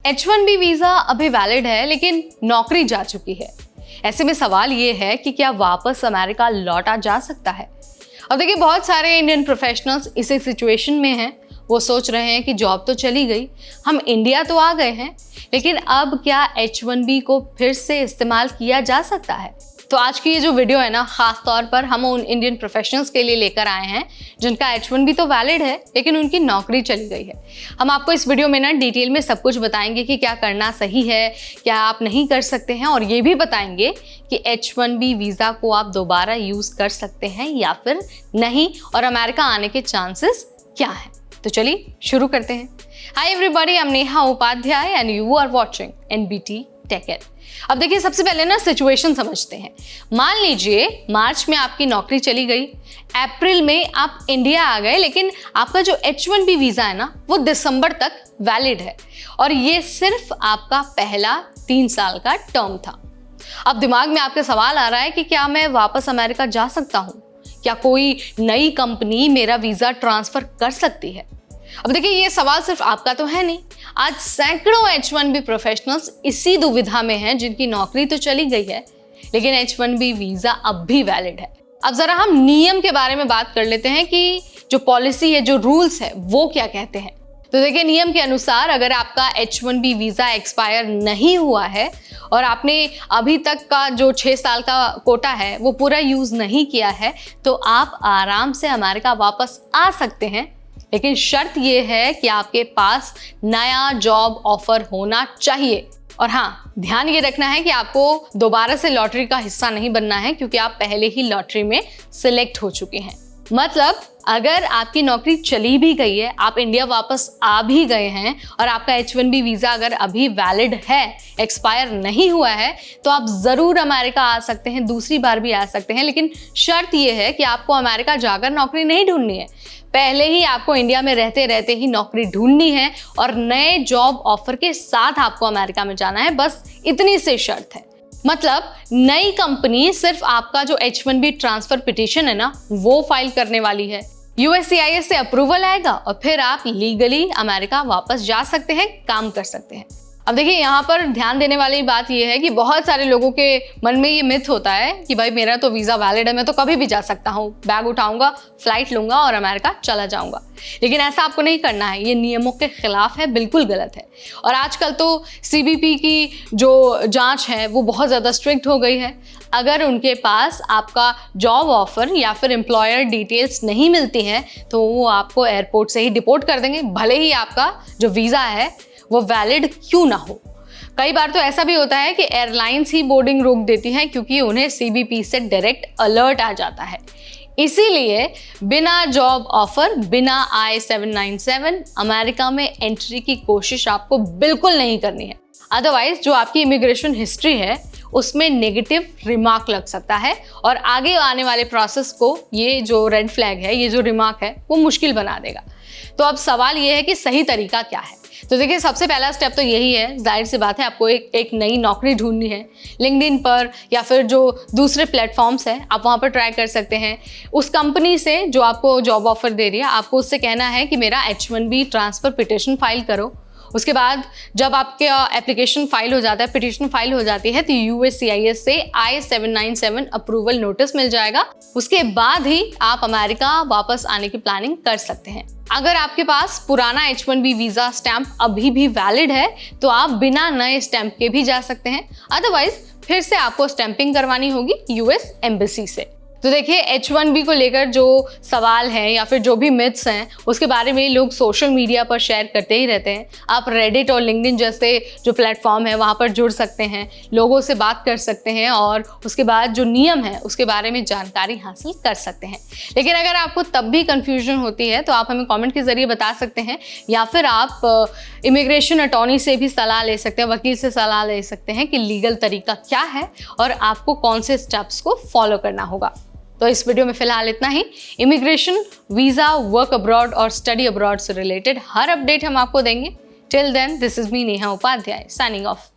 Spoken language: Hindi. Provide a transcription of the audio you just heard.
H1B वीजा अभी वैलिड है लेकिन नौकरी जा चुकी है। ऐसे में सवाल ये है कि क्या वापस अमेरिका लौटा जा सकता है। अब देखिए, बहुत सारे इंडियन प्रोफेशनल्स इसी सिचुएशन में हैं। वो सोच रहे हैं कि जॉब तो चली गई, हम इंडिया तो आ गए हैं, लेकिन अब क्या H1B को फिर से इस्तेमाल किया जा सकता है। तो आज की ये जो वीडियो है ना, खास तौर पर हम उन इंडियन प्रोफेशनल्स के लिए लेकर आए हैं जिनका H1B तो वैलिड है लेकिन उनकी नौकरी चली गई है। हम आपको इस वीडियो में ना डिटेल में सब कुछ बताएंगे कि क्या करना सही है, क्या आप नहीं कर सकते हैं, और ये भी बताएंगे कि H1B वीज़ा को आप दोबारा यूज़ कर सकते हैं या फिर नहीं, और अमेरिका आने के चांसेस क्या हैं। तो चलिए शुरू करते हैं। Hi everybody, I am Neha Upadhyay and you are watching NBT tech it. अब देखिए, सबसे पहले ना सिचुएशन समझते हैं। मान लीजिए मार्च में आपकी नौकरी चली गई, अप्रैल में आप इंडिया आ गए, लेकिन आपका जो H1B वीज़ा है ना वो दिसंबर तक वैलिड है और ये सिर्फ आपका पहला 3 साल का टर्म था। अब दिमाग में आपके सवाल आ रहा है कि क्या मैं वापस अमेरिका जा सकता हूँ, क्या कोई नई कंपनी मेरा वीज़ा ट्रांसफ़र कर सकती है। अब देखिए, ये सवाल सिर्फ आपका तो है नहीं, आज सैकड़ों H1B प्रोफेशनल्स इसी दुविधा में हैं जिनकी नौकरी तो चली गई है लेकिन H1B वीज़ा अब भी वैलिड है। अब ज़रा हम नियम के बारे में बात कर लेते हैं कि जो पॉलिसी है, जो रूल्स है, वो क्या कहते हैं। तो देखिए, नियम के अनुसार अगर आपका H1B वीज़ा एक्सपायर नहीं हुआ है और आपने अभी तक का जो 6 साल का कोटा है वो पूरा यूज़ नहीं किया है, तो आप आराम से अमेरिका वापस आ सकते हैं, लेकिन शर्त ये है कि आपके पास नया जॉब ऑफर होना चाहिए। और हाँ, ध्यान ये रखना है कि आपको दोबारा से लॉटरी का हिस्सा नहीं बनना है, क्योंकि आप पहले ही लॉटरी में सिलेक्ट हो चुके हैं। मतलब अगर आपकी नौकरी चली भी गई है, आप इंडिया वापस आ भी गए हैं और आपका H1B वीज़ा अगर अभी वैलिड है, एक्सपायर नहीं हुआ है, तो आप ज़रूर अमेरिका आ सकते हैं, दूसरी बार भी आ सकते हैं। लेकिन शर्त यह है कि आपको अमेरिका जाकर नौकरी नहीं ढूंढनी है, पहले ही आपको इंडिया में रहते रहते ही नौकरी ढूंढनी है और नए जॉब ऑफर के साथ आपको अमेरिका में जाना है। बस इतनी सी शर्त है। मतलब नई कंपनी सिर्फ आपका जो H1B ट्रांसफर पिटीशन है ना वो फाइल करने वाली है, USCIS से अप्रूवल आएगा और फिर आप लीगली अमेरिका वापस जा सकते हैं, काम कर सकते हैं। अब देखिए, यहाँ पर ध्यान देने वाली बात यह है कि बहुत सारे लोगों के मन में ये मिथ होता है कि भाई मेरा तो वीज़ा वैलिड है, मैं तो कभी भी जा सकता हूँ, बैग उठाऊंगा, फ्लाइट लूंगा और अमेरिका चला जाऊंगा। लेकिन ऐसा आपको नहीं करना है, ये नियमों के खिलाफ है, बिल्कुल गलत है। और आजकल तो CBP की जो जांच है वो बहुत ज़्यादा स्ट्रिक्ट हो गई है। अगर उनके पास आपका जॉब ऑफर या फिर एम्प्लॉयर डिटेल्स नहीं मिलती हैं तो वो आपको एयरपोर्ट से ही डिपोर्ट कर देंगे, भले ही आपका जो वीज़ा है वो वैलिड क्यों ना हो। कई बार तो ऐसा भी होता है कि एयरलाइंस ही बोर्डिंग रोक देती हैं क्योंकि उन्हें CBP से डायरेक्ट अलर्ट आ जाता है। इसीलिए बिना जॉब ऑफर, बिना I-797 अमेरिका में एंट्री की कोशिश आपको बिल्कुल नहीं करनी है। अदरवाइज जो आपकी इमिग्रेशन हिस्ट्री है उसमें नेगेटिव रिमार्क लग सकता है और आगे आने वाले प्रोसेस को ये जो रेड फ्लैग है, ये जो रिमार्क है, वो मुश्किल बना देगा। तो अब सवाल ये है कि सही तरीका क्या है। तो देखिए, सबसे पहला स्टेप तो यही है, जाहिर सी बात है, आपको एक नई नौकरी ढूंढनी है। लिंक्डइन पर या फिर जो दूसरे प्लेटफॉर्म्स हैं आप वहाँ पर ट्राई कर सकते हैं। उस कंपनी से जो आपको जॉब ऑफर दे रही है, आपको उससे कहना है कि मेरा H1B ट्रांसफ़र पिटीशन फाइल करो। उसके बाद जब आपके एप्लीकेशन फाइल हो जाता है, पिटीशन फाइल हो जाती है, तो USCIS से I-797 अप्रूवल नोटिस मिल जाएगा। उसके बाद ही आप अमेरिका वापस आने की प्लानिंग कर सकते हैं। अगर आपके पास पुराना H1B वीज़ा स्टैंप अभी भी वैलिड है तो आप बिना नए स्टैंप के भी जा सकते हैं, अदरवाइज फिर से आपको स्टैंपिंग करवानी होगी US एम्बेसी से। तो देखिए, H1B को लेकर जो सवाल हैं या फिर जो भी मिथ्स हैं उसके बारे में लोग सोशल मीडिया पर शेयर करते ही रहते हैं। आप रेडिट और लिंक्डइन जैसे जो प्लेटफॉर्म है वहाँ पर जुड़ सकते हैं, लोगों से बात कर सकते हैं और उसके बाद जो नियम है उसके बारे में जानकारी हासिल कर सकते हैं। लेकिन अगर आपको तब भी कन्फ्यूजन होती है तो आप हमें कॉमेंट के ज़रिए बता सकते हैं, या फिर आप इमिग्रेशन अटॉर्नी से भी सलाह ले सकते हैं, वकील से सलाह ले सकते हैं कि लीगल तरीका क्या है और आपको कौन से स्टेप्स को फॉलो करना होगा। तो इस वीडियो में फिलहाल इतना ही। इमिग्रेशन, वीज़ा, वर्क अब्रॉड और स्टडी अब्रॉड से रिलेटेड हर अपडेट हम आपको देंगे। Till then, this is me Neha Upadhyay, signing of.